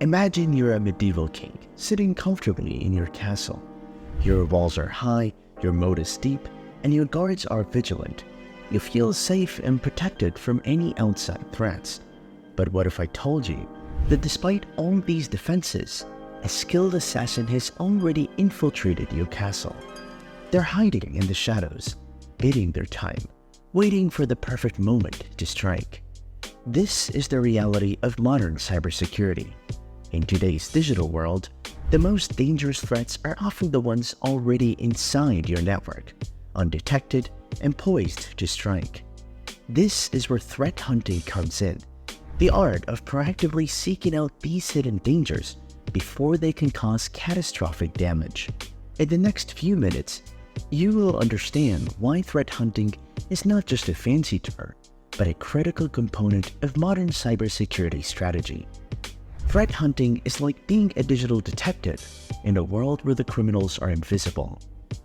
Imagine you're a medieval king, sitting comfortably in your castle. Your walls are high, your moat is deep, and your guards are vigilant. You feel safe and protected from any outside threats. But what if I told you that despite all these defenses, a skilled assassin has already infiltrated your castle? They're hiding in the shadows, biding their time, waiting for the perfect moment to strike. This is the reality of modern cybersecurity. In today's digital world, the most dangerous threats are often the ones already inside your network, undetected and poised to strike. This is where threat hunting comes in, the art of proactively seeking out these hidden dangers before they can cause catastrophic damage. In the next few minutes, you will understand why threat hunting is not just a fancy term, but a critical component of modern cybersecurity strategy. Threat hunting is like being a digital detective in a world where the criminals are invisible.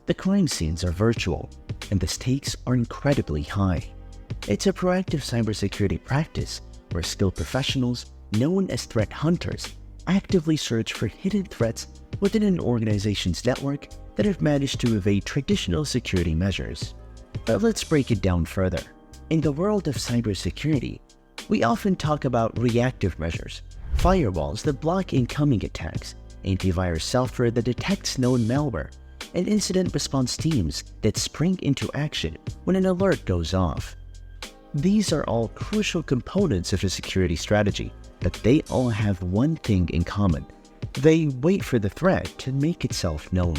The crime scenes are virtual, and the stakes are incredibly high. It's a proactive cybersecurity practice where skilled professionals, known as threat hunters, actively search for hidden threats within an organization's network that have managed to evade traditional security measures. But let's break it down further. In the world of cybersecurity, we often talk about reactive measures, firewalls that block incoming attacks, antivirus software that detects known malware, and incident response teams that spring into action when an alert goes off. These are all crucial components of a security strategy, but they all have one thing in common. They wait for the threat to make itself known.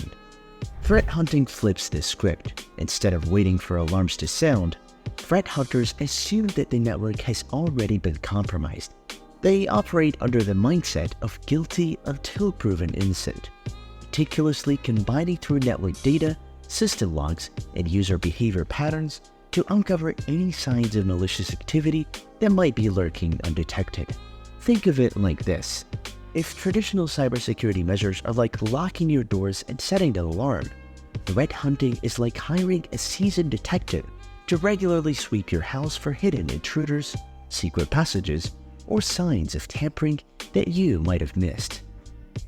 Threat hunting flips this script. Instead of waiting for alarms to sound, threat hunters assume that the network has already been compromised. They operate under the mindset of guilty until proven innocent, meticulously combining through network data, system logs, and user behavior patterns to uncover any signs of malicious activity that might be lurking undetected. Think of it like this. If traditional cybersecurity measures are like locking your doors and setting an alarm, threat hunting is like hiring a seasoned detective to regularly sweep your house for hidden intruders, secret passages, or signs of tampering that you might have missed.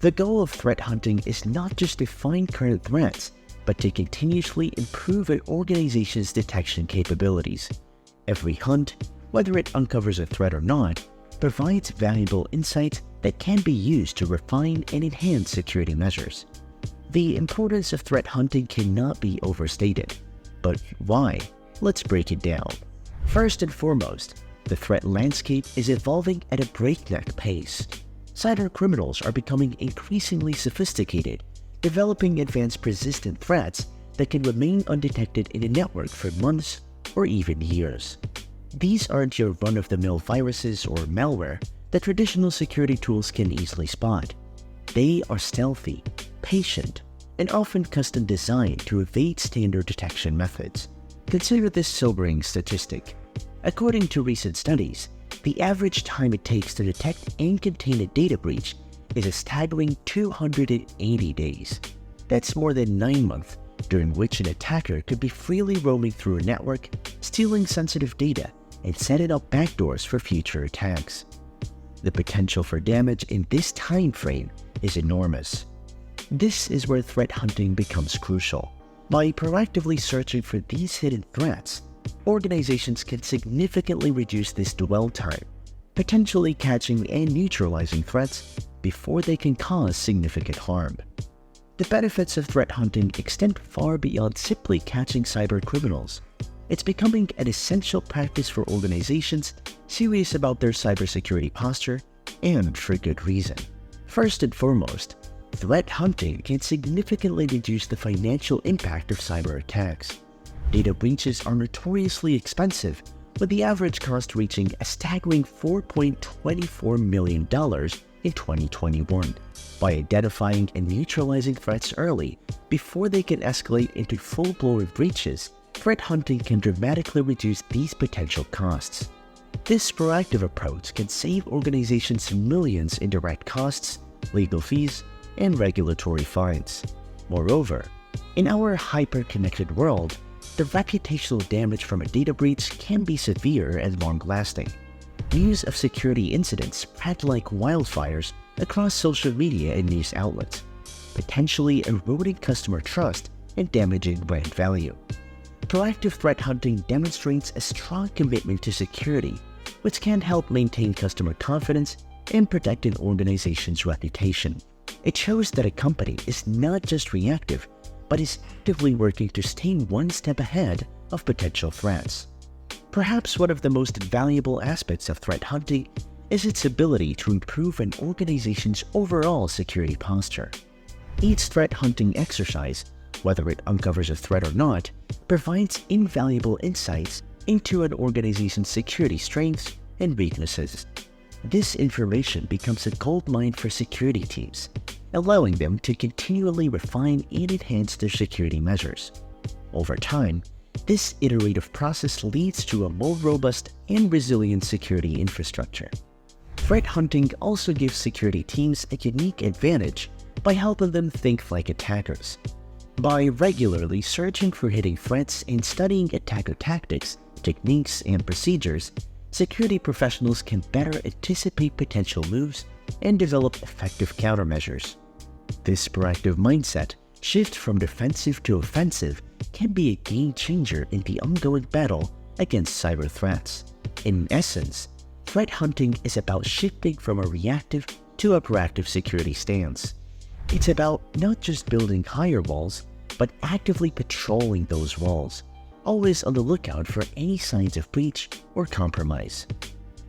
The goal of threat hunting is not just to find current threats, but to continuously improve an organization's detection capabilities. Every hunt, whether it uncovers a threat or not, provides valuable insights that can be used to refine and enhance security measures. The importance of threat hunting cannot be overstated. But why? Let's break it down. First and foremost, the threat landscape is evolving at a breakneck pace. Cybercriminals are becoming increasingly sophisticated, developing advanced persistent threats that can remain undetected in a network for months or even years. These aren't your run-of-the-mill viruses or malware that traditional security tools can easily spot. They are stealthy, patient, and often custom designed to evade standard detection methods. Consider this sobering statistic. According to recent studies, the average time it takes to detect and contain a data breach is a staggering 280 days. That's more than 9 months, during which an attacker could be freely roaming through a network, stealing sensitive data, and setting up backdoors for future attacks. The potential for damage in this time frame is enormous. This is where threat hunting becomes crucial. By proactively searching for these hidden threats, organizations can significantly reduce this dwell time, potentially catching and neutralizing threats before they can cause significant harm. The benefits of threat hunting extend far beyond simply catching cyber criminals. It's becoming an essential practice for organizations serious about their cybersecurity posture, and for good reason. First and foremost, threat hunting can significantly reduce the financial impact of cyber attacks. Data breaches are notoriously expensive, with the average cost reaching a staggering $4.24 million in 2021. By identifying and neutralizing threats early, before they can escalate into full-blown breaches, threat hunting can dramatically reduce these potential costs. This proactive approach can save organizations millions in direct costs, legal fees, and regulatory fines. Moreover, in our hyper-connected world, the reputational damage from a data breach can be severe and long-lasting. News of security incidents spread like wildfires across social media and news outlets, potentially eroding customer trust and damaging brand value. Proactive threat hunting demonstrates a strong commitment to security, which can help maintain customer confidence and protect an organization's reputation. It shows that a company is not just reactive, but is actively working to stay one step ahead of potential threats. Perhaps one of the most valuable aspects of threat hunting is its ability to improve an organization's overall security posture. Each threat hunting exercise, whether it uncovers a threat or not, provides invaluable insights into an organization's security strengths and weaknesses. This information becomes a goldmine for security teams, allowing them to continually refine and enhance their security measures. Over time, this iterative process leads to a more robust and resilient security infrastructure. Threat hunting also gives security teams a unique advantage by helping them think like attackers. By regularly searching for hidden threats and studying attacker tactics, techniques, and procedures, security professionals can better anticipate potential moves and develop effective countermeasures. This proactive mindset shift from defensive to offensive can be a game changer in the ongoing battle against cyber threats. In essence, threat hunting is about shifting from a reactive to a proactive security stance. It's about not just building higher walls, but actively patrolling those walls, always on the lookout for any signs of breach or compromise.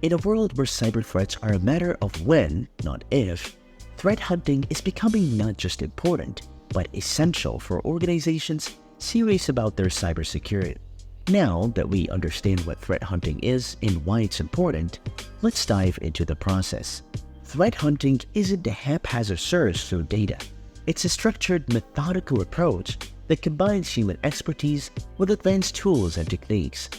In a world where cyber threats are a matter of when, not if, threat hunting is becoming not just important, but essential for organizations serious about their cybersecurity. Now that we understand what threat hunting is and why it's important, let's dive into the process. Threat hunting isn't a haphazard search through data. It's a structured, methodical approach that combines human expertise with advanced tools and techniques.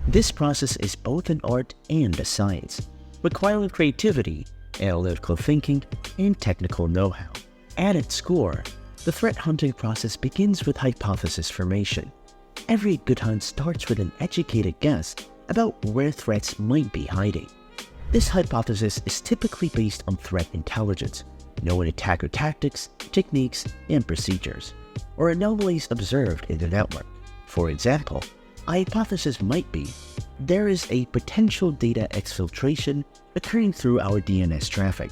This process is both an art and a science, requiring creativity, analytical thinking, and technical know-how. At its core, the threat hunting process begins with hypothesis formation. Every good hunt starts with an educated guess about where threats might be hiding. This hypothesis is typically based on threat intelligence, known attacker tactics, techniques, and procedures, or anomalies observed in the network. For example, a hypothesis might be, there is a potential data exfiltration occurring through our DNS traffic.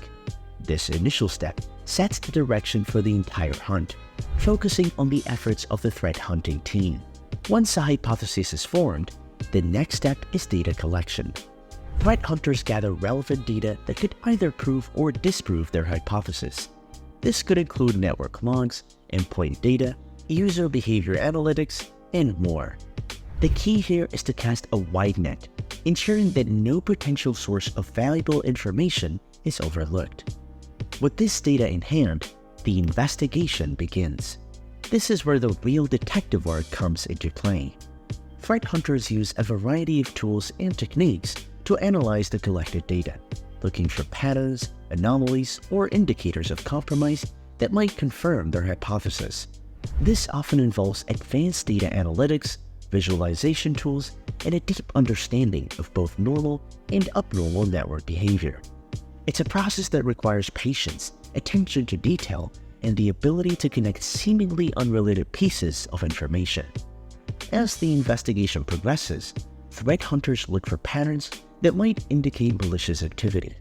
This initial step sets the direction for the entire hunt, focusing on the efforts of the threat hunting team. Once a hypothesis is formed, the next step is data collection. Threat hunters gather relevant data that could either prove or disprove their hypothesis. This could include network logs, endpoint data, user behavior analytics, and more. The key here is to cast a wide net, ensuring that no potential source of valuable information is overlooked. With this data in hand, the investigation begins. This is where the real detective work comes into play. Threat hunters use a variety of tools and techniques to analyze the collected data, looking for patterns, anomalies, or indicators of compromise that might confirm their hypothesis. This often involves advanced data analytics, visualization tools, and a deep understanding of both normal and abnormal network behavior. It's a process that requires patience, attention to detail, and the ability to connect seemingly unrelated pieces of information. As the investigation progresses, threat hunters look for patterns that might indicate malicious activity.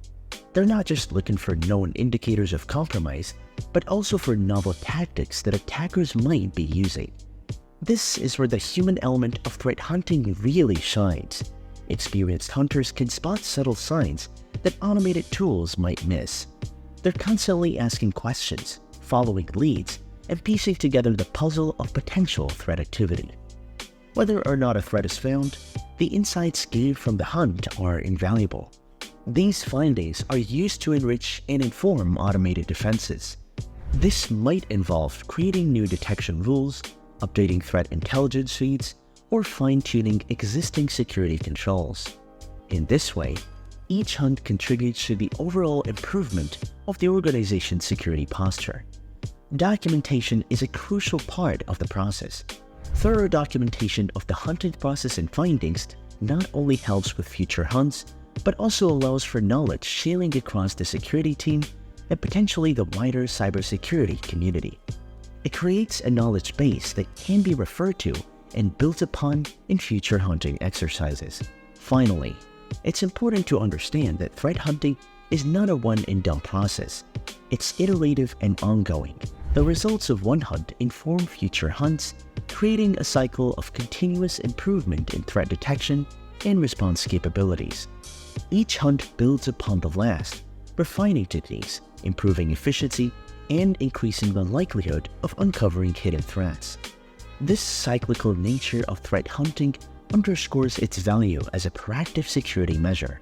They're not just looking for known indicators of compromise, but also for novel tactics that attackers might be using. This is where the human element of threat hunting really shines. Experienced hunters can spot subtle signs that automated tools might miss. They're constantly asking questions, following leads, and piecing together the puzzle of potential threat activity. Whether or not a threat is found, the insights gained from the hunt are invaluable. These findings are used to enrich and inform automated defenses. This might involve creating new detection rules, updating threat intelligence feeds, or fine-tuning existing security controls. In this way, each hunt contributes to the overall improvement of the organization's security posture. Documentation is a crucial part of the process. Thorough documentation of the hunting process and findings not only helps with future hunts, but also allows for knowledge sharing across the security team and potentially the wider cybersecurity community. It creates a knowledge base that can be referred to and built upon in future hunting exercises. Finally, it's important to understand that threat hunting is not a one-and-done process. It's iterative and ongoing. The results of one hunt inform future hunts, creating a cycle of continuous improvement in threat detection and response capabilities. Each hunt builds upon the last, refining techniques, improving efficiency, and increasing the likelihood of uncovering hidden threats. This cyclical nature of threat hunting underscores its value as a proactive security measure.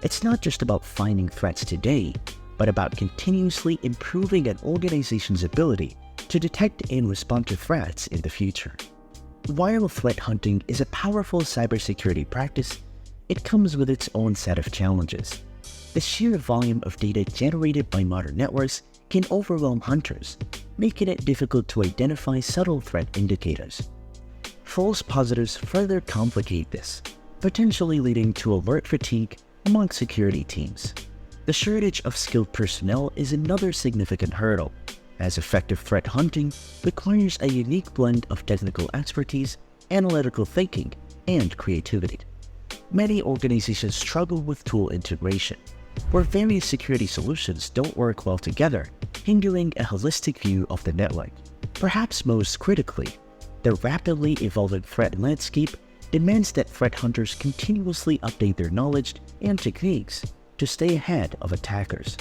It's not just about finding threats today, but about continuously improving an organization's ability to detect and respond to threats in the future. While threat hunting is a powerful cybersecurity practice, it comes with its own set of challenges. The sheer volume of data generated by modern networks can overwhelm hunters, making it difficult to identify subtle threat indicators. False positives further complicate this, potentially leading to alert fatigue among security teams. The shortage of skilled personnel is another significant hurdle, as effective threat hunting requires a unique blend of technical expertise, analytical thinking, and creativity. Many organizations struggle with tool integration, where various security solutions don't work well together, hindering a holistic view of the network. Perhaps most critically, the rapidly evolving threat landscape demands that threat hunters continuously update their knowledge and techniques to stay ahead of attackers.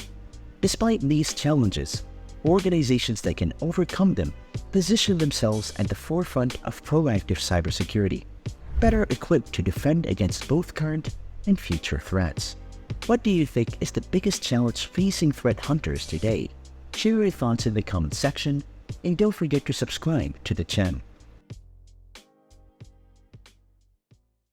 Despite these challenges, organizations that can overcome them position themselves at the forefront of proactive cybersecurity, better equipped to defend against both current and future threats. What do you think is the biggest challenge facing threat hunters today? Share your thoughts in the comment section, and don't forget to subscribe to the channel.